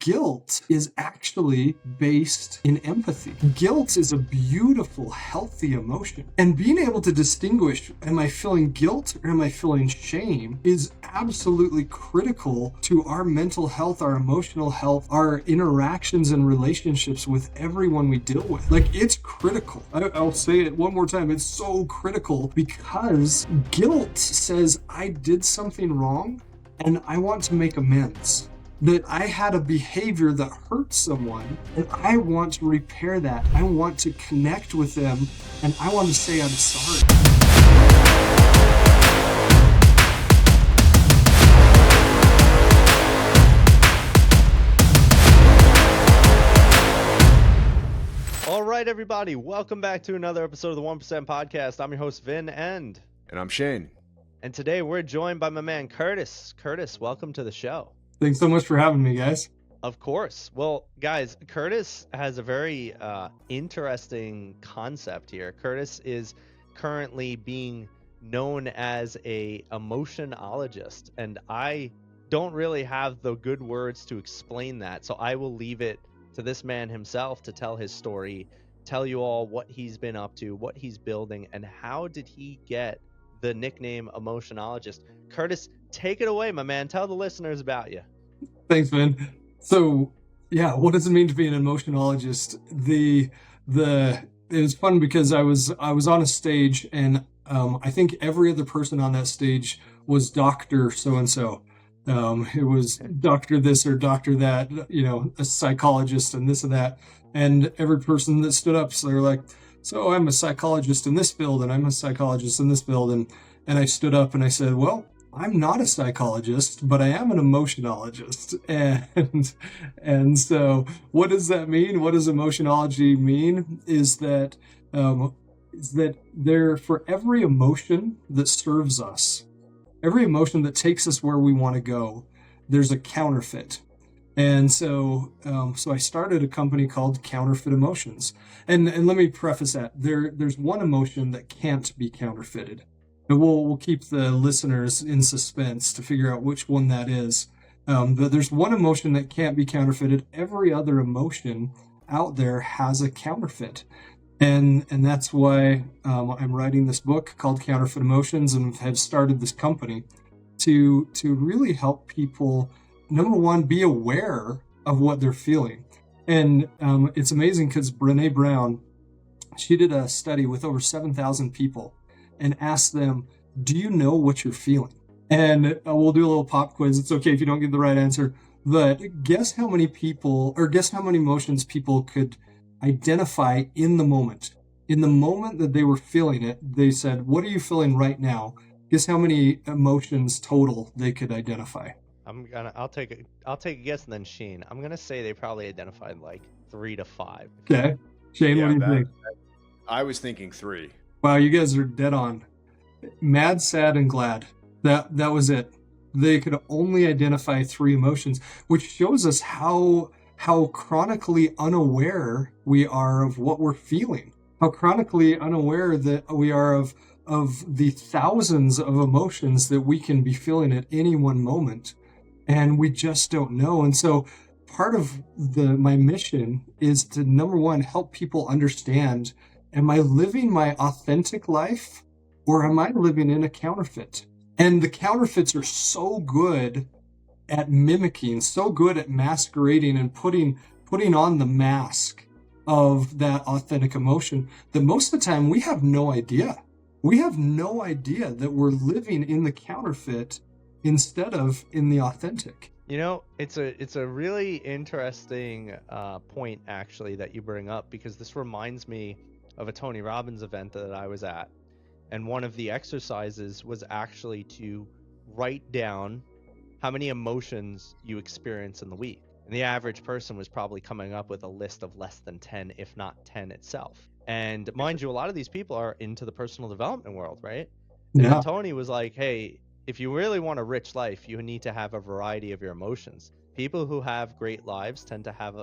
guilt is actually based in empathy. Guilt is a beautiful, healthy emotion. And being able to distinguish, am I feeling guilt or am I feeling shame, is absolutely critical to our mental health, our emotional health, our interactions and relationships with everyone we deal with. Like, it's critical. I'll say it one more time. It's so critical because guilt says I did something wrong and I want to make amends. That I had a behavior that hurt someone and I want to repair that. I want to connect with them and I want to say I'm sorry. All right, everybody, welcome back to another episode of the 1% Podcast. I'm your host, Vin, and I'm Shane. And today we're joined by my man, Curtis. Curtis, welcome to the show. Thanks so much for having me, guys. Of course. Well, guys, Curtis has a very interesting concept here. Curtis is currently being known as a emotionologist, and I don't really have the good words to explain that, so I will leave it to this man himself to tell his story, tell you all what he's been up to, what he's building, and how did he get the nickname Emotionologist. Curtis, take it away, my man. Tell the listeners about you. Thanks, man. So, yeah, what does it mean to be an emotionologist? It was fun because I was on a stage, and I think every other person on that stage was Dr. So-and-so. It was doctor this or doctor that, a psychologist and this and that. And every person that stood up, so they're like, so I'm a psychologist in this field and I'm a psychologist in this field. And I stood up and I said, well, I'm not a psychologist, but I am an emotionologist. And so what does that mean? What does emotionology mean? Is that there, for every emotion that serves us, every emotion that takes us where we want to go, there's a counterfeit. And so I started a company called Counterfeit Emotions. And let me preface that. There's one emotion that can't be counterfeited. And we'll keep the listeners in suspense to figure out which one that is. But there's one emotion that can't be counterfeited. Every other emotion out there has a counterfeit. And that's why I'm writing this book called Counterfeit Emotions and have started this company to really help people, number one, be aware of what they're feeling. And it's amazing because Brené Brown, she did a study with over 7,000 people and asked them, do you know what you're feeling? And we'll do a little pop quiz. It's okay if you don't get the right answer, but guess how many emotions people could identify in the moment. In the moment that they were feeling it, they said, what are you feeling right now? Guess how many emotions total they could identify? I'll take a guess and then Shane. I'm gonna say they probably identified like 3 to 5. Okay. Shane, what do you think? I was thinking 3. Wow, you guys are dead on. Mad, sad, and glad. That was it. They could only identify 3 emotions, which shows us how chronically unaware we are of what we're feeling. How chronically unaware that we are of the thousands of emotions that we can be feeling at any one moment. And we just don't know. And so part of my mission is to, number one, help people understand, am I living my authentic life or am I living in a counterfeit? And the counterfeits are so good at mimicking, so good at masquerading and putting on the mask of that authentic emotion that most of the time we have no idea. We have no idea that we're living in the counterfeit instead of in the authentic. It's a really interesting point actually that you bring up, because this reminds me of a Tony Robbins event that I was at. And one of the exercises was actually to write down how many emotions you experience in the week. And the average person was probably coming up with a list of less than 10, if not 10 itself. And mind you, a lot of these people are into the personal development world, right? And Yeah. then Tony was like, hey, if you really want a rich life, you need to have a variety of your emotions. People who have great lives tend to have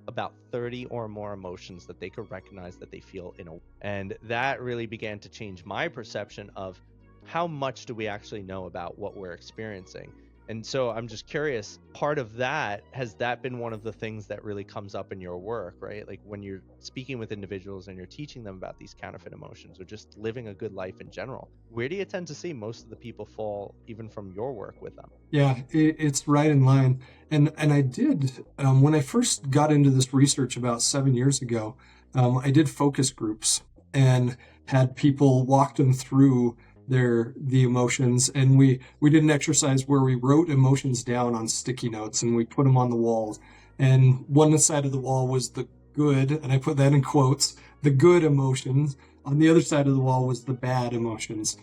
about 30 or more emotions that they could recognize that they feel and that really began to change my perception of how much do we actually know about what we're experiencing. And so I'm just curious, part of that, has that been one of the things that really comes up in your work, right? Like when you're speaking with individuals and you're teaching them about these counterfeit emotions or just living a good life in general, where do you tend to see most of the people fall, even from your work with them? Yeah, it's right in line. And I did, when I first got into this research about 7 years ago, I did focus groups and had people walk them through the emotions. And we did an exercise where we wrote emotions down on sticky notes and we put them on the walls. And one side of the wall was the good, and I put that in quotes, the good emotions. On the other side of the wall was the bad emotions.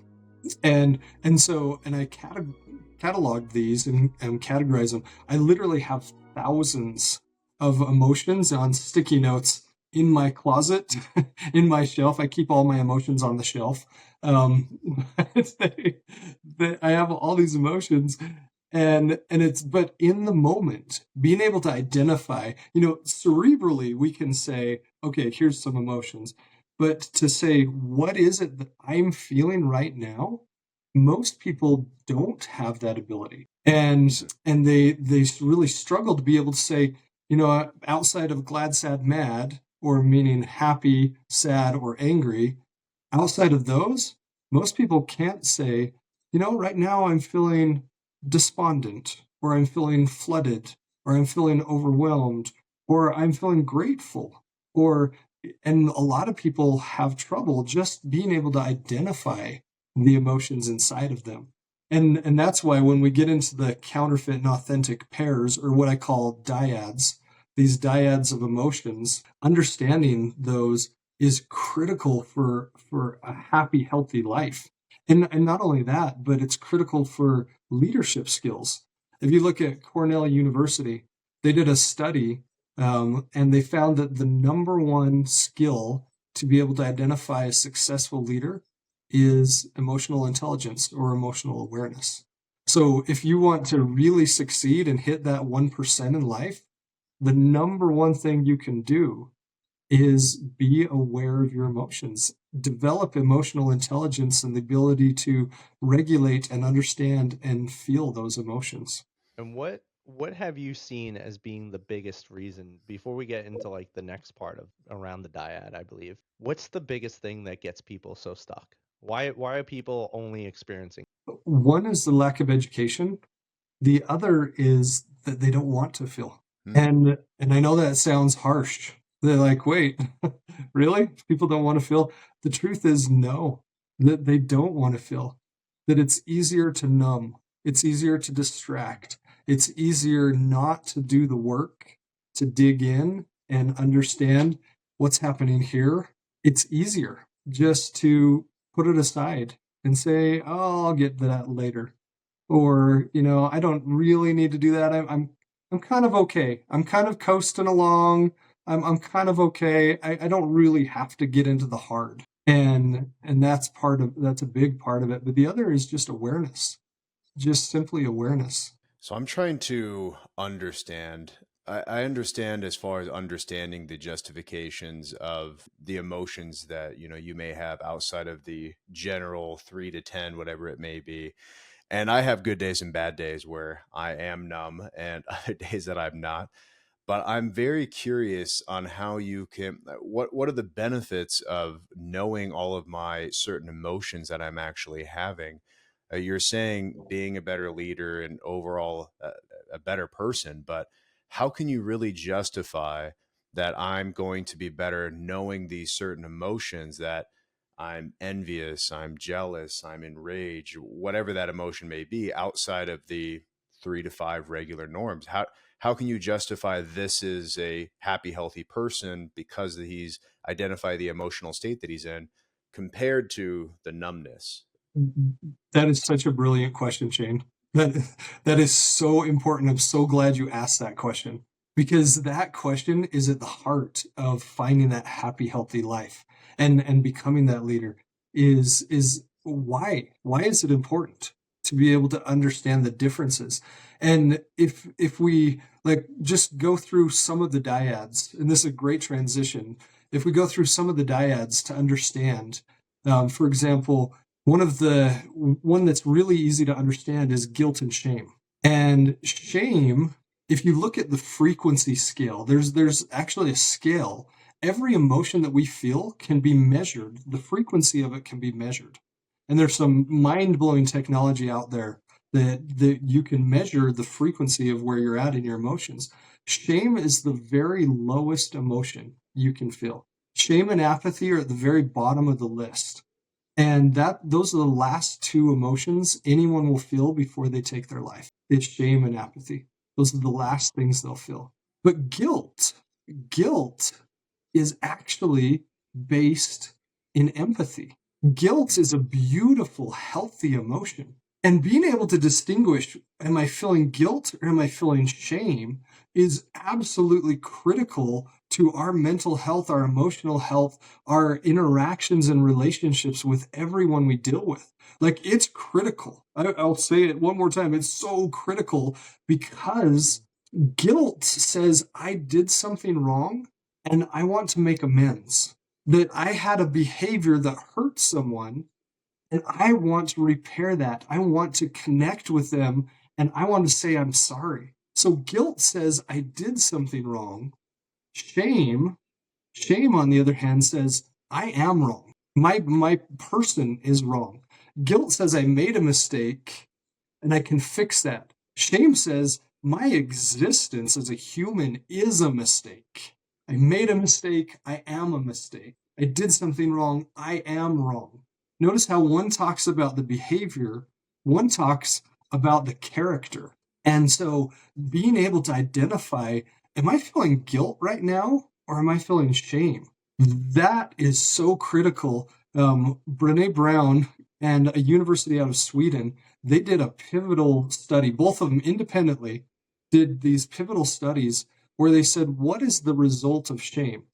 And I cataloged these and categorized them. I literally have thousands of emotions on sticky notes in my closet, in my shelf. I keep all my emotions on the shelf. Um, I have all these emotions, but in the moment, being able to identify, cerebrally, we can say, okay, here's some emotions, but to say, what is it that I'm feeling right now? Most people don't have that ability, and they really struggle to be able to say, outside of glad, sad, mad, or meaning happy, sad, or angry, outside of those, most people can't say, right now I'm feeling despondent, or I'm feeling flooded, or I'm feeling overwhelmed, or I'm feeling grateful, or and a lot of people have trouble just being able to identify the emotions inside of them. And that's why when we get into the counterfeit and authentic pairs, or what I call dyads, these dyads of emotions, understanding those is critical for a happy, healthy life. And not only that, but it's critical for leadership skills. If you look at Cornell University, they did a study, and they found that the number one skill to be able to identify a successful leader is emotional intelligence or emotional awareness. So if you want to really succeed and hit that 1% in life, the number one thing you can do is be aware of your emotions, develop emotional intelligence and the ability to regulate and understand and feel those emotions. And what have you seen as being the biggest reason, before we get into like the next part of around the dyad, I believe? What's the biggest thing that gets people so stuck? Why are people only experiencing? One is the lack of education. The other is that they don't want to feel. Hmm. And I know that sounds harsh. They're like, wait, really? People don't want to feel? The truth is no, that they don't want to feel. That it's easier to numb. It's easier to distract. It's easier not to do the work, to dig in and understand what's happening here. It's easier just to put it aside and say, oh, I'll get to that later. Or, I don't really need to do that. I'm kind of okay. I'm kind of coasting along. I'm kind of okay. I don't really have to get into the hard. And that's a big part of it. But the other is just awareness, just simply awareness. So I'm trying to understand. I understand as far as understanding the justifications of the emotions that you may have outside of the general 3 to 10, whatever it may be. And I have good days and bad days where I am numb, and other days that I'm not. But I'm very curious on how you can, what are the benefits of knowing all of my certain emotions that I'm actually having? You're saying being a better leader and overall a better person, but how can you really justify that I'm going to be better knowing these certain emotions, that I'm envious, I'm jealous, I'm enraged, whatever that emotion may be, outside of the 3 to 5 regular norms? How can you justify this is a happy, healthy person because he's identified the emotional state that he's in, compared to the numbness? That is such a brilliant question, Shane. That is so important. I'm so glad you asked that question, because that question is at the heart of finding that happy, healthy life and becoming that leader. Is why is it important to be able to understand the differences? And if we like just go through some of the dyads, and this is a great transition. If we go through some of the dyads to understand, for example, one that's really easy to understand is guilt and shame. And shame, if you look at the frequency scale, there's actually a scale. Every emotion that we feel can be measured. The frequency of it can be measured. And there's some mind-blowing technology out there that you can measure the frequency of where you're at in your emotions. Shame is the very lowest emotion you can feel. Shame and apathy are at the very bottom of the list. And those are the last two emotions anyone will feel before they take their life. It's shame and apathy. Those are the last things they'll feel. But guilt is actually based in empathy. Guilt is a beautiful, healthy emotion. And being able to distinguish, am I feeling guilt or am I feeling shame, is absolutely critical to our mental health, our emotional health, our interactions and relationships with everyone we deal with. Like, it's critical. I'll say it one more time. It's so critical because guilt says I did something wrong and I want to make amends. That I had a behavior that hurt someone and I want to repair that. I want to connect with them and I want to say I'm sorry. So guilt says I did something wrong. Shame, shame on the other hand says I am wrong. My person is wrong. Guilt says I made a mistake and I can fix that. Shame says my existence as a human is a mistake. I made a mistake. I am a mistake. I did something wrong. I am wrong. Notice how one talks about the behavior, one talks about the character. And so being able to identify, am I feeling guilt right now or am I feeling shame? That is so critical. Brene Brown and a university out of Sweden, they did a pivotal study, both of them independently did these pivotal studies where they said, what is the result of shame?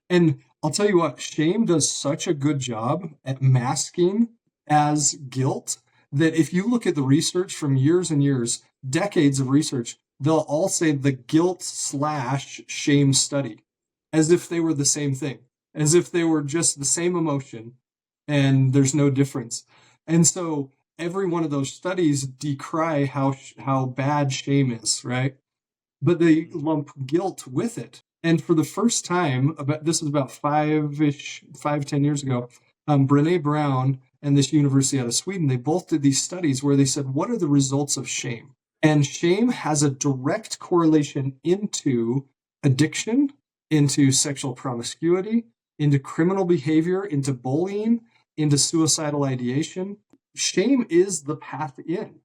And I'll tell you what, shame does such a good job at masking as guilt that if you look at the research from years and years, decades of research, they'll all say the guilt/shame study, as if they were the same thing, as if they were just the same emotion and there's no difference. And so every one of those studies decry how bad shame is, right? But they lump guilt with it. And for the first time, this was about 10 years ago, Brene Brown and this university out of Sweden, they both did these studies where they said, what are the results of shame? And shame has a direct correlation into addiction, into sexual promiscuity, into criminal behavior, into bullying, into suicidal ideation. Shame is the path in.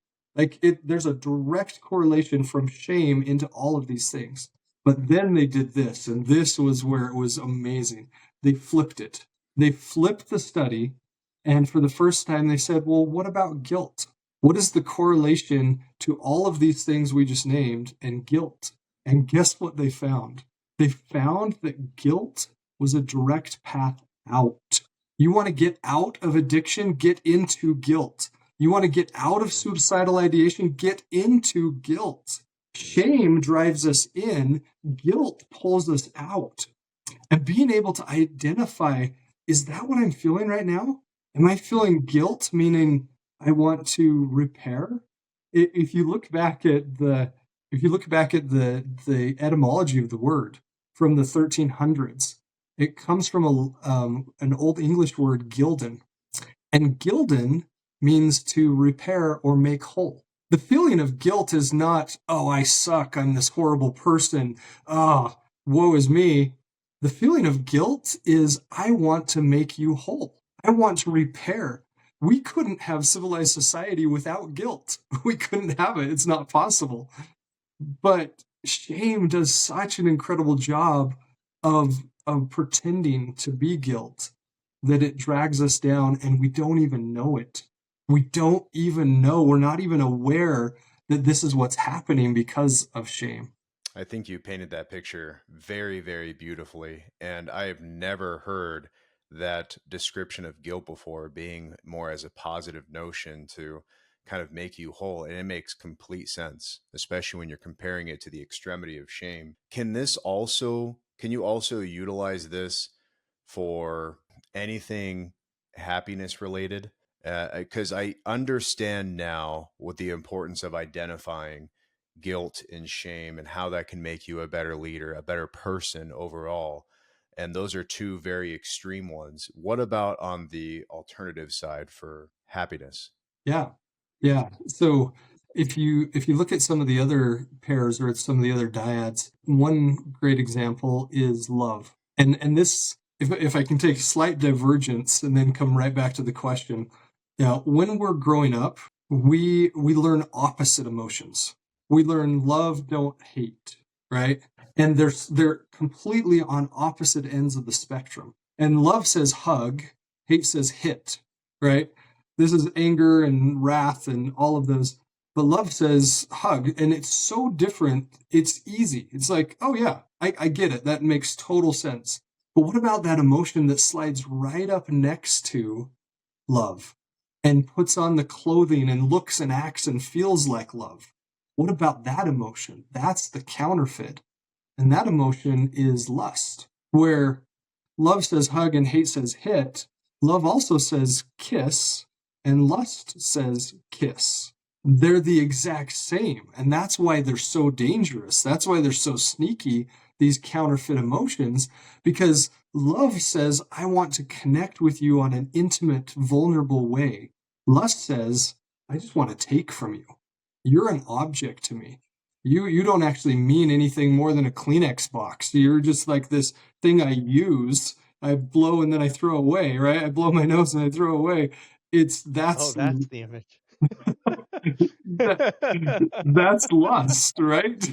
There's a direct correlation from shame into all of these things. But then they did this, and this was where it was amazing. They flipped it. They flipped the study, and for the first time they said, well, what about guilt? What is the correlation to all of these things we just named and guilt? And guess what they found? They found that guilt was a direct path out. You want to get out of addiction, get into guilt. You want to get out of suicidal ideation, get into guilt. Shame drives us in, guilt pulls us out. And being able to identify, is that what I'm feeling right now? Am I feeling guilt, meaning I want to repair? If you look back at the etymology of the word from the 1300s, it comes from an old English word, gilden. And gilden means to repair or make whole. The feeling of guilt is not, oh, I suck, I'm this horrible person, woe is me. The feeling of guilt is, I want to make you whole. I want to repair. We couldn't have civilized society without guilt. We couldn't have it. It's not possible. But shame does such an incredible job of pretending to be guilt that it drags us down and we don't even know it. We don't even know. We're not even aware that this is what's happening because of shame. I think you painted that picture very, very beautifully. And I have never heard that description of guilt before, being more as a positive notion to kind of make you whole. And it makes complete sense, especially when you're comparing it to the extremity of shame. Can you also utilize this for anything happiness related? Because I understand now what the importance of identifying guilt and shame and how that can make you a better leader, a better person overall. And those are two very extreme ones. What about on the alternative side for happiness? Yeah. Yeah. So if you look at some of the other pairs or some of the other dyads, one great example is love. And this, if I can take a slight divergence and then come right back to the question, when we're growing up, we learn opposite emotions. We learn love, don't hate, right? And they're completely on opposite ends of the spectrum. And love says hug, hate says hit, right? This is anger and wrath and all of those. But love says hug, and it's so different. It's easy. It's like, oh yeah, I get it. That makes total sense. But what about that emotion that slides right up next to love and puts on the clothing and looks and acts and feels like love? What about that emotion? That's the counterfeit. And that emotion is lust, where love says hug and hate says hit. Love also says kiss, and lust says kiss. They're the exact same. And that's why they're so dangerous. That's why they're so sneaky, these counterfeit emotions, because love says, I want to connect with you on an intimate, vulnerable way. Lust says, I just want to take from you. You're an object to me. You don't actually mean anything more than a Kleenex box. You're just like this thing I use. I blow and then I throw away, right? I blow my nose and I throw away. Oh, that's the image. that's lust, right?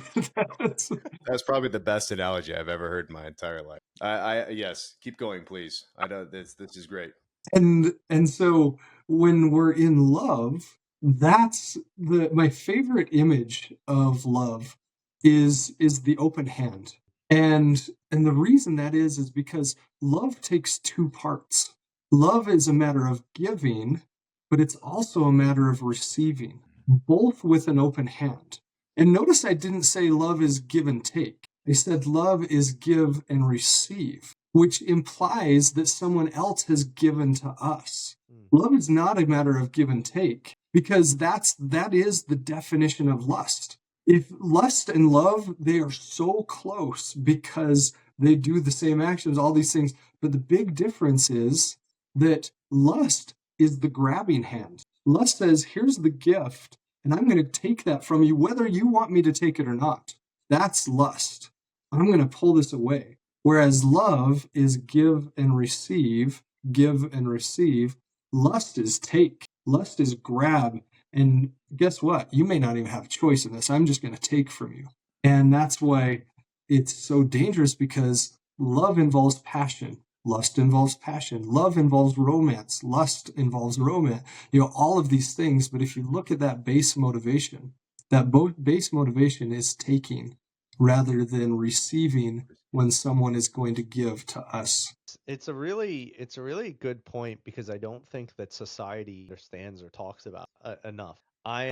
that's, That's probably the best analogy I've ever heard in my entire life. I yes, keep going, please. I know this is great. and so when we're in love, that's my favorite image of love is the open hand. And the reason that is because love takes two parts. Love is a matter of giving, but it's also a matter of receiving, both with an open hand. And notice I didn't say love is give and take. I said love is give and receive, which implies that someone else has given to us. Love is not a matter of give and take, because that is the definition of lust. If lust and love, they are so close because they do the same actions, all these things. But the big difference is that lust is the grabbing hand. Lust says, here's the gift, and I'm going to take that from you, whether you want me to take it or not. That's lust. I'm going to pull this away. Whereas love is give and receive, give and receive. Lust is take. Lust is grab. And guess what? You may not even have a choice in this. I'm just going to take from you. And that's why it's so dangerous, because love involves passion. Lust involves passion. Love involves romance. Lust involves romance. All of these things. But if you look at that base motivation, that base motivation is taking rather than receiving when someone is going to give to us. It's a really good point, because I don't think that society understands or talks about enough. I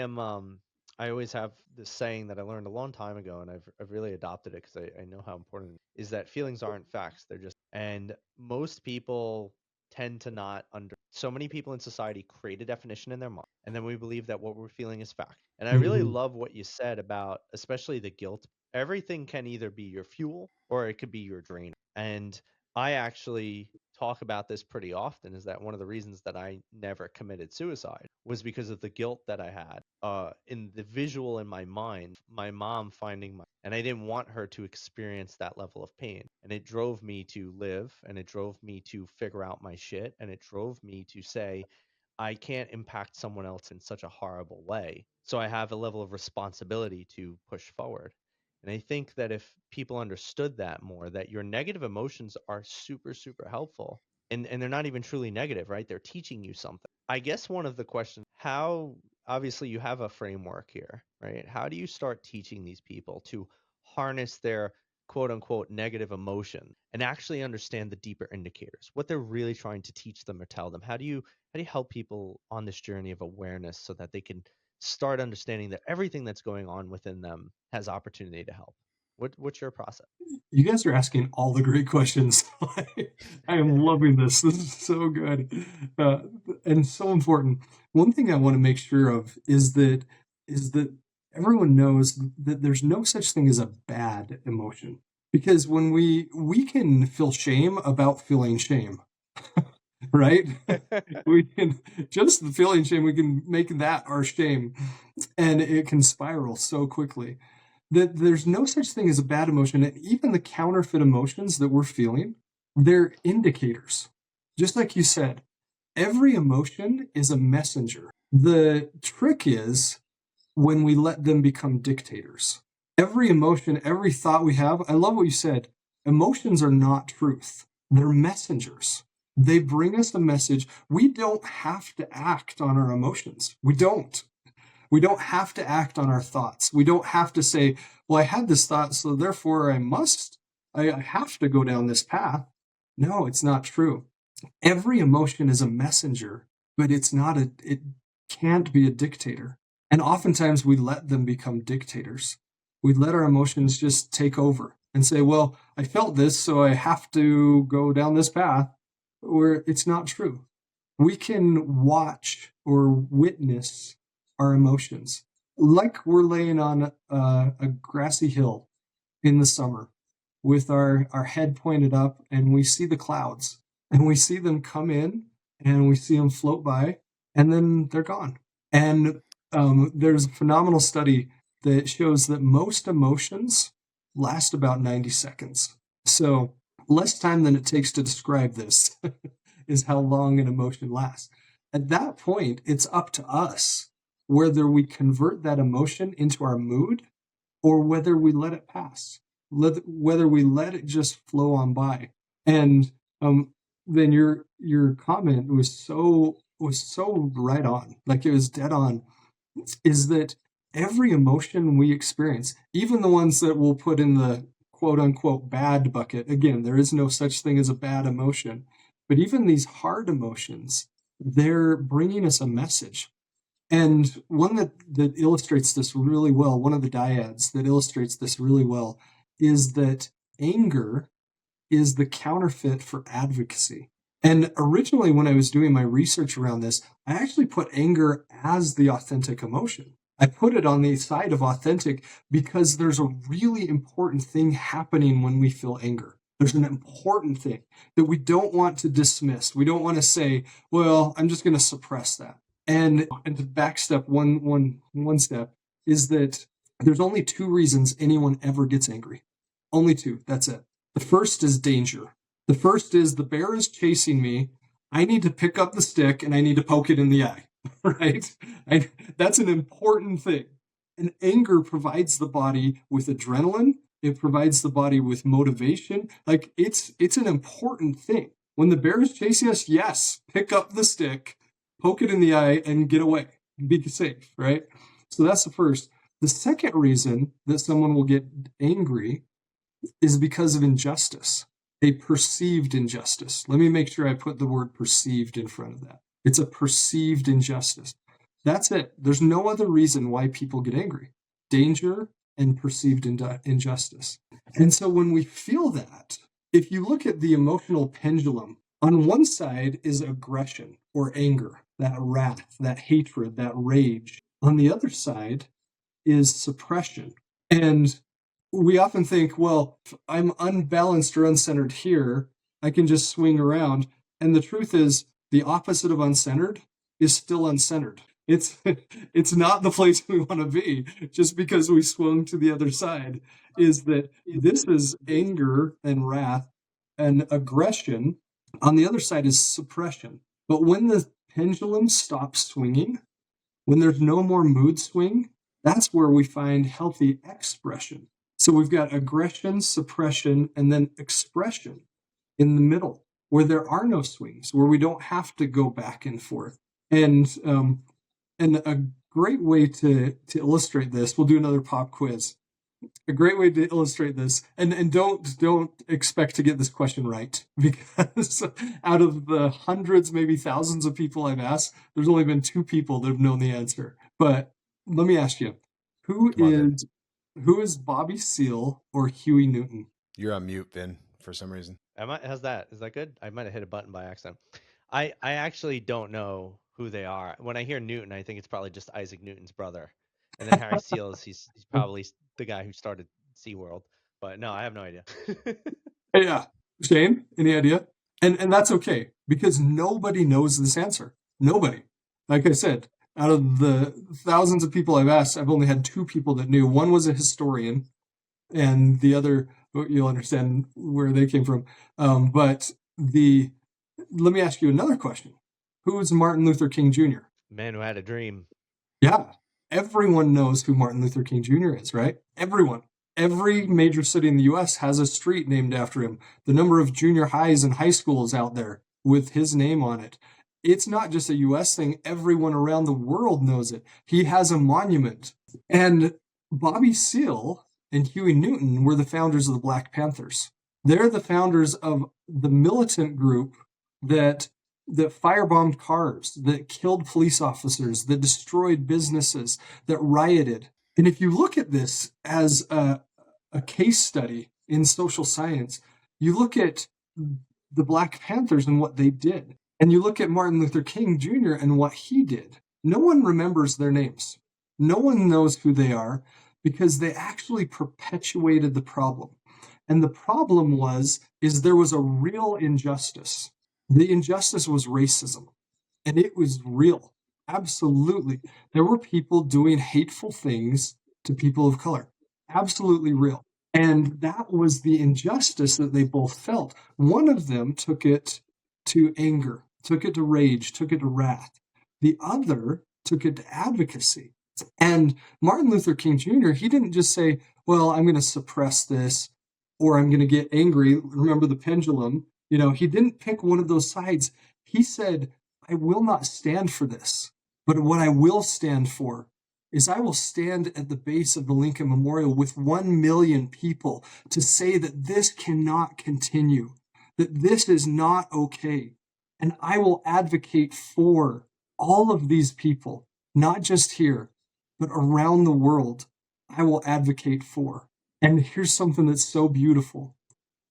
always have this saying that I learned a long time ago, and I've really adopted it because I know how important it is, that feelings aren't facts, they're just, and most people tend to not under so many people in society create a definition in their mind, and then we believe that what we're feeling is fact. And I really Mhm. love what you said about especially the guilt. Everything can either be your fuel or it could be your drainer. And I actually talk about this pretty often, is that one of the reasons that I never committed suicide was because of the guilt that I had in the visual in my mind, my mom finding and I didn't want her to experience that level of pain. And it drove me to live, and it drove me to figure out my shit, and it drove me to say, I can't impact someone else in such a horrible way. So I have a level of responsibility to push forward. And I think that if people understood that more, that your negative emotions are super, super helpful. And they're not even truly negative, right? They're teaching you something. I guess one of the questions, how obviously you have a framework here, right? How do you start teaching these people to harness their quote unquote negative emotion and actually understand the deeper indicators, what they're really trying to teach them or tell them? How do you help people on this journey of awareness so that they can start understanding that everything that's going on within them has opportunity to help? What's your process? You guys are asking all the great questions. I am loving this. This is so good, and so important. One thing I want to make sure of is that everyone knows that there's no such thing as a bad emotion. Because when we can feel shame about feeling shame, right? We can just the feeling shame, we can make that our shame, and it can spiral so quickly that there's no such thing as a bad emotion. And even the counterfeit emotions that we're feeling, they're indicators. Just like you said, every emotion is a messenger. The trick is when we let them become dictators. Every emotion, every thought we have, I love what you said. Emotions are not truth, they're messengers. They bring us a message. We don't have to act on our emotions. We don't. We don't have to act on our thoughts. We don't have to say, well, I had this thought, so therefore I have to go down this path. No, it's not true. Every emotion is a messenger, but it can't be a dictator. And oftentimes we let them become dictators. We let our emotions just take over and say, well, I felt this, so I have to go down this path, where it's not true. We can watch or witness our emotions like we're laying on a grassy hill in the summer with our head pointed up, and we see the clouds, and we see them come in, and we see them float by, and then they're gone. And there's a phenomenal study that shows that most emotions last about 90 seconds. So less time than it takes to describe this is how long an emotion lasts. At that point, it's up to us whether we convert that emotion into our mood or whether we let it pass, whether we let it just flow on by. And then your comment was so right on, like it was dead on. Is that every emotion we experience, even the ones that we'll put in the quote unquote bad bucket, again, there is no such thing as a bad emotion, but even these hard emotions, they're bringing us a message. And one that illustrates this really well, one of the dyads that illustrates this really well, is that anger is the counterfeit for advocacy. And originally, when I was doing my research around this, I actually put anger as the authentic emotion. I put it on the side of authentic because there's a really important thing happening when we feel anger. There's an important thing that we don't want to dismiss. We don't want to say, well, I'm just going to suppress that. And to backstep one step is that there's only two reasons anyone ever gets angry. Only two. That's it. The first is danger. The first is the bear is chasing me. I need to pick up the stick and I need to poke it in the eye, right? That's an important thing. And anger provides the body with adrenaline. It provides the body with motivation. Like it's an important thing. When the bear is chasing us, yes, pick up the stick, poke it in the eye, and get away. Be safe, right? So that's the first. The second reason that someone will get angry is because of injustice, a perceived injustice. Let me make sure I put the word perceived in front of that. It's a perceived injustice. That's it. There's no other reason why people get angry. Danger and perceived injustice. And so when we feel that, if you look at the emotional pendulum, on one side is aggression or anger, that wrath, that hatred, that rage. On the other side is suppression. And we often think, well, if I'm unbalanced or uncentered here, I can just swing around. And the truth is, the opposite of uncentered is still uncentered. It's not the place we want to be just because we swung to the other side. Is that this is anger and wrath and aggression. On the other side is suppression. But when the pendulum stops swinging, when there's no more mood swing, that's where we find healthy expression. So we've got aggression, suppression, and then expression in the middle, where there are no swings, where we don't have to go back and forth. And a great way to illustrate this, we'll do another pop quiz. A great way to illustrate this, and don't expect to get this question right, because out of the hundreds, maybe thousands of people I've asked, there's only been two people that have known the answer. But let me ask you, who is Bobby Seale or Huey Newton? You're on mute, Vin, for some reason. How's that? Is that good? I might have hit a button by accident. I actually don't know who they are. When I hear Newton, I think it's probably just Isaac Newton's brother. And then Harry Seals, he's probably the guy who started SeaWorld. But no, I have no idea. Yeah. Shane, any idea? And that's okay because nobody knows this answer. Nobody. Like I said, out of the thousands of people I've asked, I've only had two people that knew. One was a historian, and the other, you'll understand where they came from. But let me ask you another question. Who is Martin Luther King Jr.? Man who had a dream. Yeah, everyone knows who Martin Luther King Jr. is, right? Everyone. Every major city in the US has a street named after him. The number of junior highs and high schools out there with his name on it. It's not just a US thing, everyone around the world knows it. He has a monument. And Bobby Seale and Huey Newton were the founders of the Black Panthers. They're the founders of the militant group that firebombed cars, that killed police officers, that destroyed businesses, that rioted. And if you look at this as a case study in social science, you look at the Black Panthers and what they did, and you look at Martin Luther King Jr. and what he did. No one remembers their names. No one knows who they are because they actually perpetuated the problem. And the problem is there was a real injustice. The injustice was racism, and it was real. Absolutely. There were people doing hateful things to people of color. Absolutely real. And that was the injustice that they both felt. One of them took it to anger, took it to rage, took it to wrath. The other took it to advocacy. And Martin Luther King Jr., he didn't just say, well, I'm going to suppress this or I'm going to get angry. Remember the pendulum? He didn't pick one of those sides. He said, I will not stand for this. But what I will stand for is I will stand at the base of the Lincoln Memorial with 1 million people to say that this cannot continue, that this is not okay. And I will advocate for all of these people, not just here, but around the world. I will advocate for. And here's something that's so beautiful.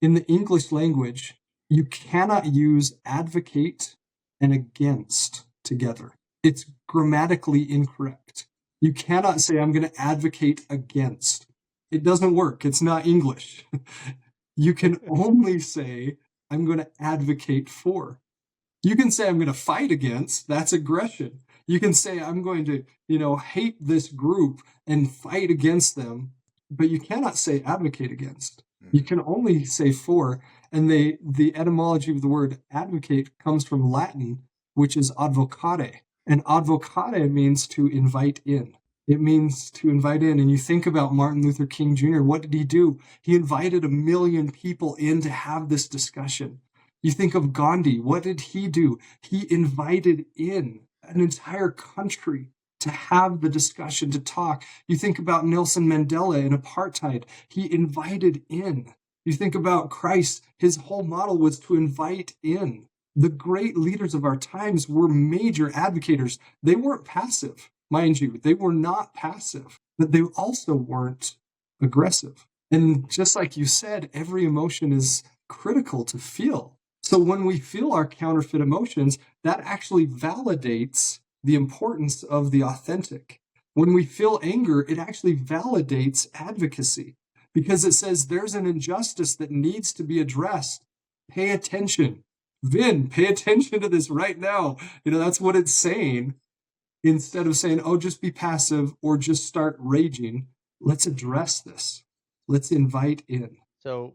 In the English language, you cannot use advocate and against together. It's grammatically incorrect. You cannot say, I'm going to advocate against. It doesn't work. It's not English. You can only say, I'm going to advocate for. You can say, I'm going to fight against. That's aggression. You can say, I'm going to, hate this group and fight against them, but you cannot say advocate against. You can only say for. And the etymology of the word advocate comes from Latin, which is advocare. And advocare means to invite in. It means to invite in. And you think about Martin Luther King Jr., what did he do? He invited 1 million people in to have this discussion. You think of Gandhi, what did he do? He invited in an entire country to have the discussion, to talk. You think about Nelson Mandela and apartheid, he invited in. You think about Christ, his whole model was to invite in. The great leaders of our times were major advocators. They weren't passive, mind you. They were not passive, but they also weren't aggressive. And just like you said, every emotion is critical to feel. So when we feel our counterfeit emotions, that actually validates the importance of the authentic. When we feel anger, it actually validates advocacy because it says there's an injustice that needs to be addressed. Pay attention. Vin, pay attention to this right now. That's what it's saying. Instead of saying, oh, just be passive or just start raging, let's address this. Let's invite in. So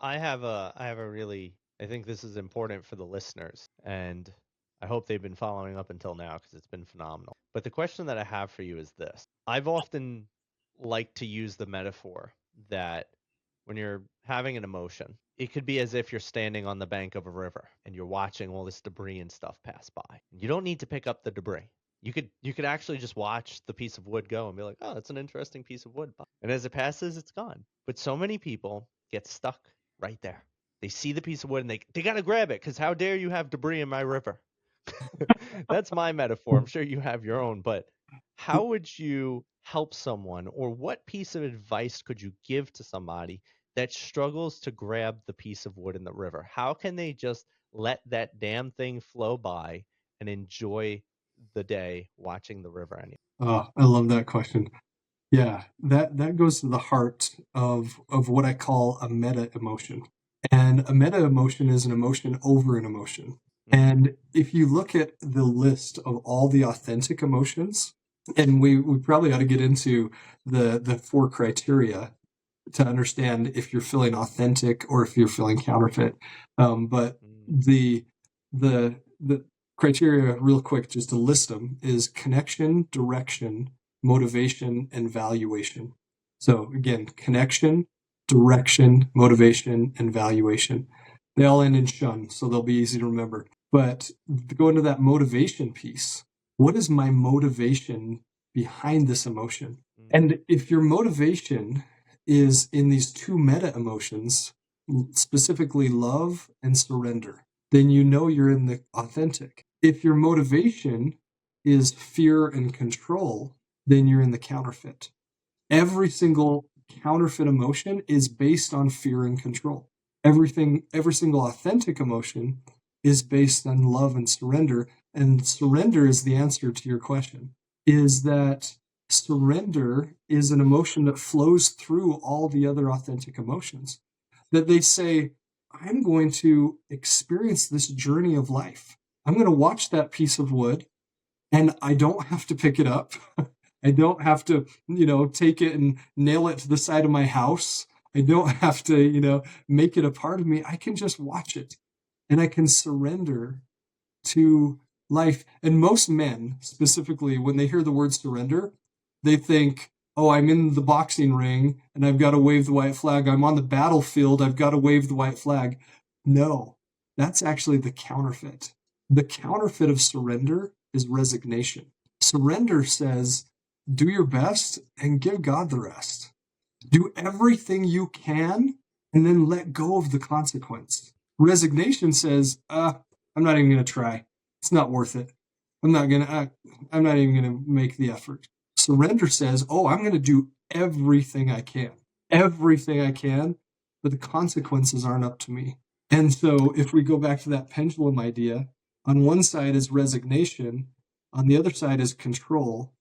I have a really, I think this is important for the listeners, and I hope they've been following up until now because it's been phenomenal. But the question that I have for you is this. I've often liked to use the metaphor that when you're having an emotion, it could be as if you're standing on the bank of a river and you're watching all this debris and stuff pass by. You don't need to pick up the debris. You could actually just watch the piece of wood go and be like, oh, that's an interesting piece of wood. And as it passes, it's gone. But so many people get stuck right there. They see the piece of wood and they got to grab it because how dare you have debris in my river? That's my metaphor. I'm sure you have your own, but how would you help someone, or what piece of advice could you give to somebody that struggles to grab the piece of wood in the river? How can they just let that damn thing flow by and enjoy the day watching the river anyway? Oh, I love that question. Yeah, that goes to the heart of what I call a meta emotion. And a meta emotion is an emotion over an emotion. And if you look at the list of all the authentic emotions, and we probably ought to get into the 4 criteria to understand if you're feeling authentic or if you're feeling counterfeit. But the criteria, real quick, just to list them, is connection, direction, motivation, and valuation. So again, connection, direction, motivation, and valuation. They all end in shun, so they'll be easy to remember. But to go into that motivation piece, what is my motivation behind this emotion? And if your motivation is in these 2 meta emotions, specifically love and surrender, then you know you're in the authentic. If your motivation is fear and control, then you're in the counterfeit. Every single counterfeit emotion is based on fear and control. Every single authentic emotion is based on love and surrender. And surrender is the answer to your question, is that surrender is an emotion that flows through all the other authentic emotions. That they say, I'm going to experience this journey of life. I'm going to watch that piece of wood, and I don't have to pick it up. I don't have to, take it and nail it to the side of my house. I don't have to, make it a part of me. I can just watch it, and I can surrender to life. And most men, specifically, when they hear the word surrender, they think, oh, I'm in the boxing ring and I've got to wave the white flag. I'm on the battlefield. I've got to wave the white flag. No, that's actually the counterfeit. The counterfeit of surrender is resignation. Surrender says, do your best and give God the rest. Do everything you can and then let go of the consequence. Resignation says, I'm not even going to try. It's not worth it. I'm not even going to make the effort. Surrender says, I'm going to do everything I can, but the consequences aren't up to me. And so if we go back to that pendulum idea, on one side is resignation, on the other side is control,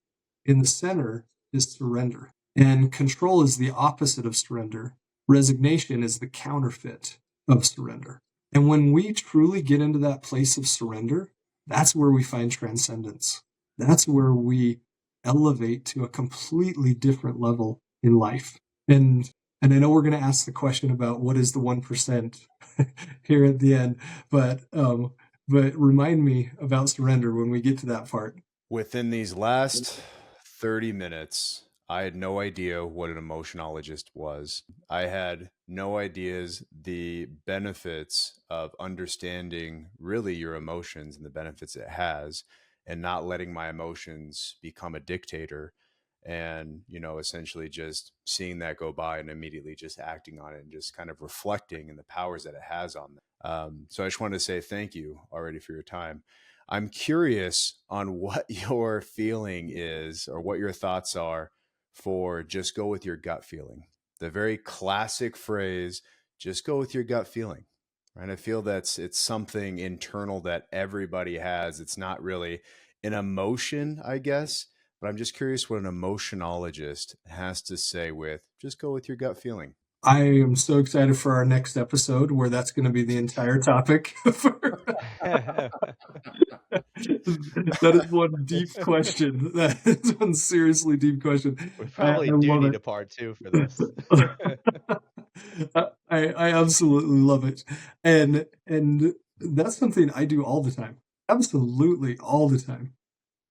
in the center is surrender. And control is the opposite of surrender. Resignation is the counterfeit of surrender. And when we truly get into that place of surrender, that's where we find transcendence. That's where we elevate to a completely different level in life. And I know we're going to ask the question about what is the 1% here at the end, but remind me about surrender when we get to that part. Within these last 30 minutes, I had no idea what an emotionologist was. I had no ideas the benefits of understanding really your emotions and the benefits it has, and not letting my emotions become a dictator, and essentially just seeing that go by and immediately just acting on it and just kind of reflecting and the powers that it has on them. So I just wanted to say thank you already for your time. I'm curious on what your feeling is or what your thoughts are for just go with your gut feeling. The very classic phrase, just go with your gut feeling. Right? I feel it's something internal that everybody has. It's not really an emotion, I guess, but I'm just curious what an emotionologist has to say with just go with your gut feeling. I am so excited for our next episode where that's going to be the entire topic. That is one deep question. That is one seriously deep question. We probably I do love need it. a part 2 for this. I absolutely love it. And that's something I do all the time. Absolutely all the time.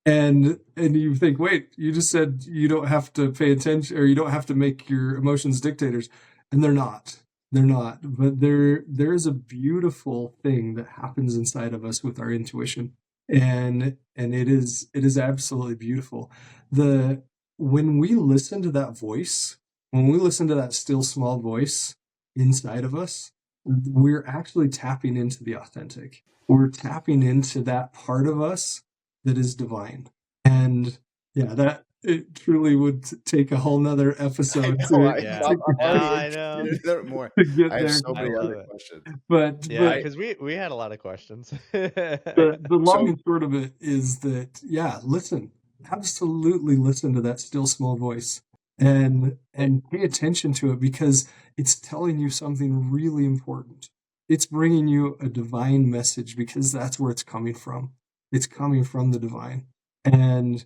And you think, wait, you just said you don't have to pay attention or you don't have to make your emotions dictators. And they're not. They're not. But there's a beautiful thing that happens inside of us with our intuition. And it is absolutely beautiful. When we listen to that voice, when we listen to that still small voice inside of us, we're actually tapping into the authentic. We're tapping into that part of us that is divine. And yeah, it truly would take a whole nother episode Yeah. I'm already I know. interested to learn more. to get I have there. so I many love other it. questions. But Yeah, because we had a lot of questions. the long So and short of it is that, yeah, listen, absolutely listen to that still small voice and pay attention to it, because it's telling you something really important. It's bringing you a divine message, because that's where it's coming from. It's coming from the divine. And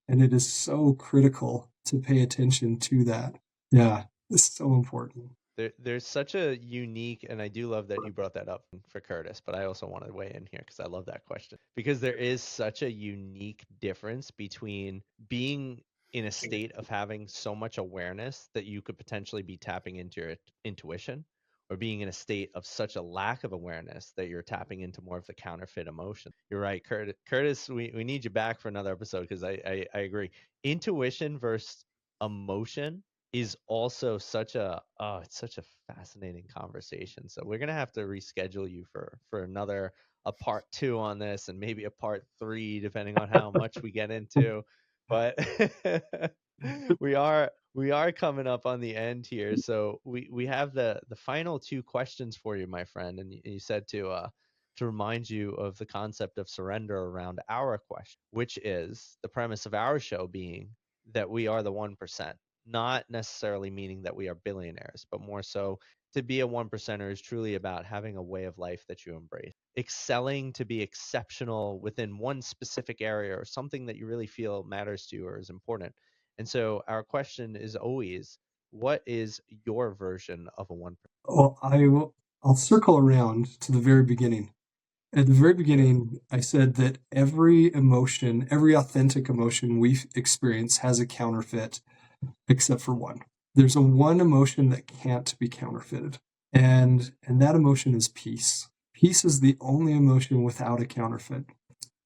it is so critical to pay attention to that. Yeah, it's so important. There's such a unique, and I do love that you brought that up for Curtis, but I also want to weigh in here because I love that question. Because there is such a unique difference between being in a state of having so much awareness that you could potentially be tapping into your intuition, or being in a state of such a lack of awareness that you're tapping into more of the counterfeit emotion. You're right, Curtis. Curtis, we need you back for another episode because I agree. Intuition versus emotion is also such a it's such a fascinating conversation. So we're gonna have to reschedule you for another a part 2 on this, and maybe a part 3 depending on how much we get into. But we are coming up on the end here, so we have the final 2 questions for you, my friend, and you said to remind you of the concept of surrender around our question, which is the premise of our show being that we are the 1%. Not necessarily meaning that we are billionaires, but more so to be a 1%er is truly about having a way of life that you embrace, excelling to be exceptional within one specific area or something that you really feel matters to you or is important. And so our question is always, what is your version of a 1%? Well, I'll circle around to the very beginning. At the very beginning, I said that every emotion, every authentic emotion we experience has a counterfeit, except for one. There's a one emotion that can't be counterfeited, and that emotion is peace. Peace is the only emotion without a counterfeit.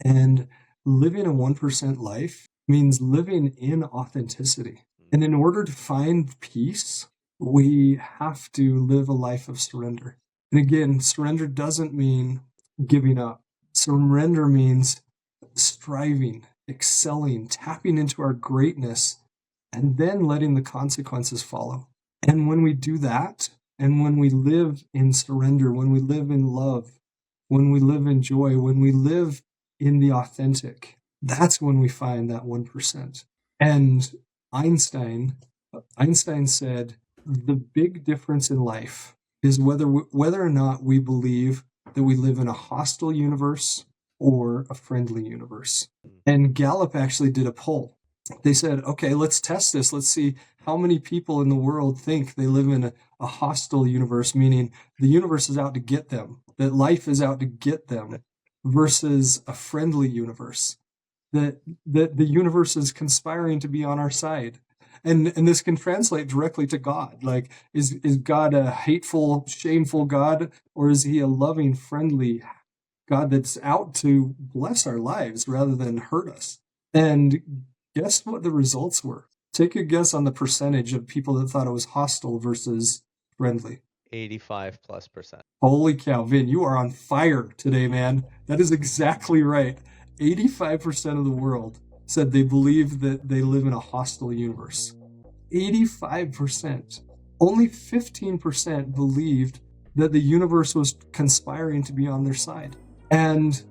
And living a 1% life means living in authenticity. And in order to find peace, we have to live a life of surrender. And again, surrender doesn't mean giving up. Surrender means striving, excelling, tapping into our greatness, and then letting the consequences follow. And when we do that, and when we live in surrender, when we live in love, when we live in joy, when we live in the authentic, that's when we find that 1%. And Einstein said the big difference in life is whether or not we believe that we live in a hostile universe or a friendly universe. And Gallup actually did a poll. They said, okay, let's test this. Let's see how many people in the world think they live in a hostile universe, meaning the universe is out to get them, that life is out to get them, versus a friendly universe, that the universe is conspiring to be on our side. And this can translate directly to God. Like, is God a hateful, shameful God, or is he a loving, friendly God that's out to bless our lives rather than hurt us? And guess what the results were? Take a guess on the percentage of people that thought it was hostile versus friendly. 85+%. Holy cow, Vin, you are on fire today, man. That is exactly right. 85% of the world said they believe that they live in a hostile universe. 85%. Only 15% believed that the universe was conspiring to be on their side. And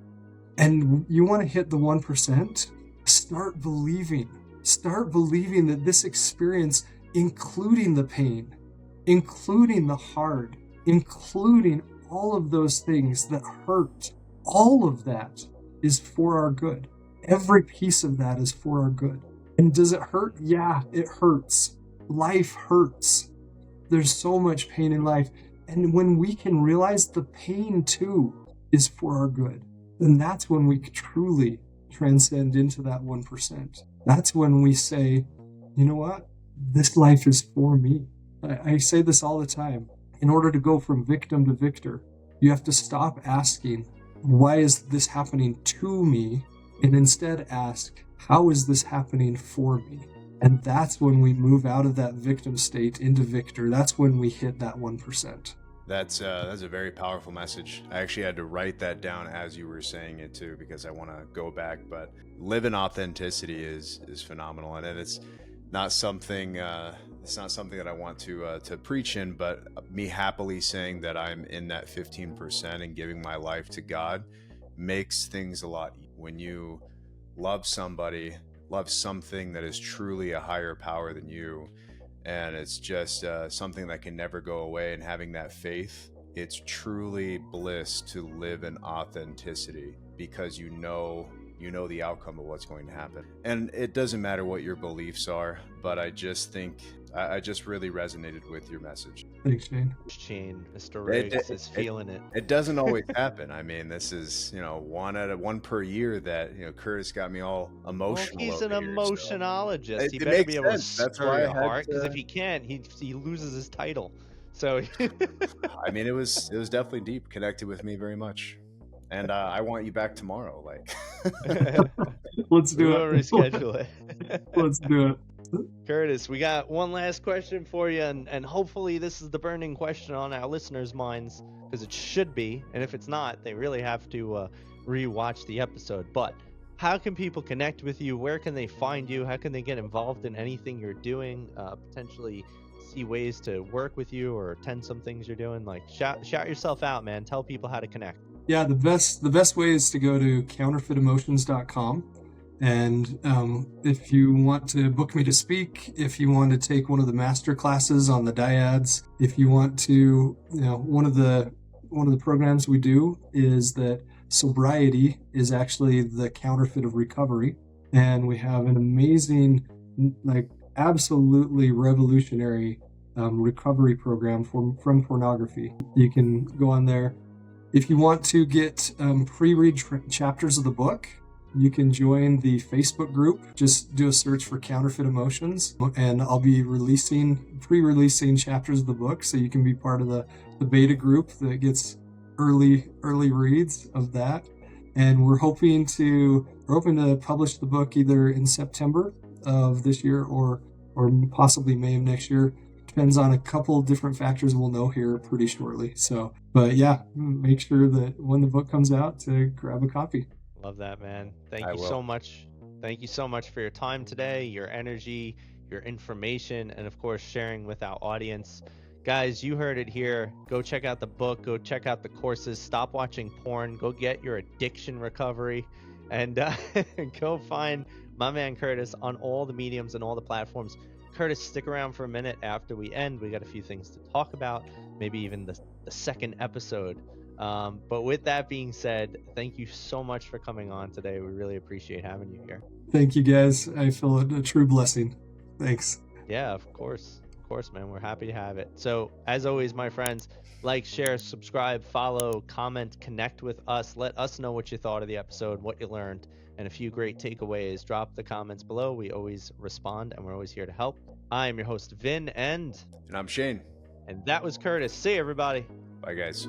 you want to hit the 1%? Start believing that this experience, including the pain, including the hard, including all of those things that hurt, all of that is for our good. Every piece of that is for our good. And does it hurt? Yeah, it hurts. Life hurts. There's so much pain in life. And when we can realize the pain too is for our good, then that's when we truly transcend into that 1%. That's when we say, you know what? This life is for me. I say this all the time. In order to go from victim to victor, you have to stop asking, why is this happening to me? And instead ask, how is this happening for me? And that's when we move out of that victim state into victor. That's when we hit that 1%. That's a very powerful message. I actually had to write that down as you were saying it too, because I want to go back. But live in authenticity is phenomenal, and it's not something that I want to preach in. But me happily saying that I'm in that 15% and giving my life to God makes things a lot easier. When you love somebody, love something that is truly a higher power than you, and it's just something that can never go away, and having that faith, it's truly bliss to live in authenticity, because you know the outcome of what's going to happen. And it doesn't matter what your beliefs are, but I just think I just really resonated with your message. Thanks, Shane. Mr. Riggs is feeling it. It doesn't always happen. I mean, this is, one per year that, Curtis got me all emotional. Well, he's an over here, so emotionologist. He it better makes be able to sense. That's stir why I your had heart, because to- if he can't, he loses his title. So I mean, it was definitely deep, connected with me very much. And I want you back tomorrow. Like, Let's do we'll it. reschedule it. Let's do it. Curtis, we got one last question for you, and hopefully this is the burning question on our listeners' minds, because it should be, and if it's not, they really have to re-watch the episode. But how can people connect with you? Where can they find you? How can they get involved in anything you're doing? Potentially see ways to work with you or attend some things you're doing? Like, shout yourself out, man. Tell people how to connect. Yeah, the best way is to go to counterfeitemotions.com. And if you want to book me to speak, if you want to take one of the master classes on the dyads, if you want to, one of the programs we do is that sobriety is actually the counterfeit of recovery. And we have an amazing, absolutely revolutionary recovery program from pornography. You can go on there. If you want to get pre-read chapters of the book, you can join the Facebook group. Just do a search for Counterfeit Emotions, and I'll be pre-releasing chapters of the book, so you can be part of the beta group that gets early reads of that. And we're hoping to publish the book either in September of this year or possibly May of next year. Depends on a couple different factors we'll know here pretty shortly. So, but yeah, make sure that when the book comes out to grab a copy. Love that, man. Thank you so much. Thank you so much for your time today, your energy, your information, and of course, sharing with our audience. Guys, you heard it here. Go check out the book. Go check out the courses. Stop watching porn. Go get your addiction recovery. And go find my man Curtis on all the mediums and all the platforms. Curtis, stick around for a minute after we end. We got a few things to talk about, maybe even the second episode. But with that being said, thank you so much for coming on today. We really appreciate having you here. Thank you, guys. I feel a true blessing. Thanks. Yeah, of course, man. We're happy to have it. So, as always, my friends, like, share, subscribe, follow, comment, connect with us. Let us know what you thought of the episode, what you learned, and a few great takeaways. Drop the comments below. We always respond, and we're always here to help. I am your host, Vin, and I'm Shane. And that was Curtis. See you, everybody. Bye, guys.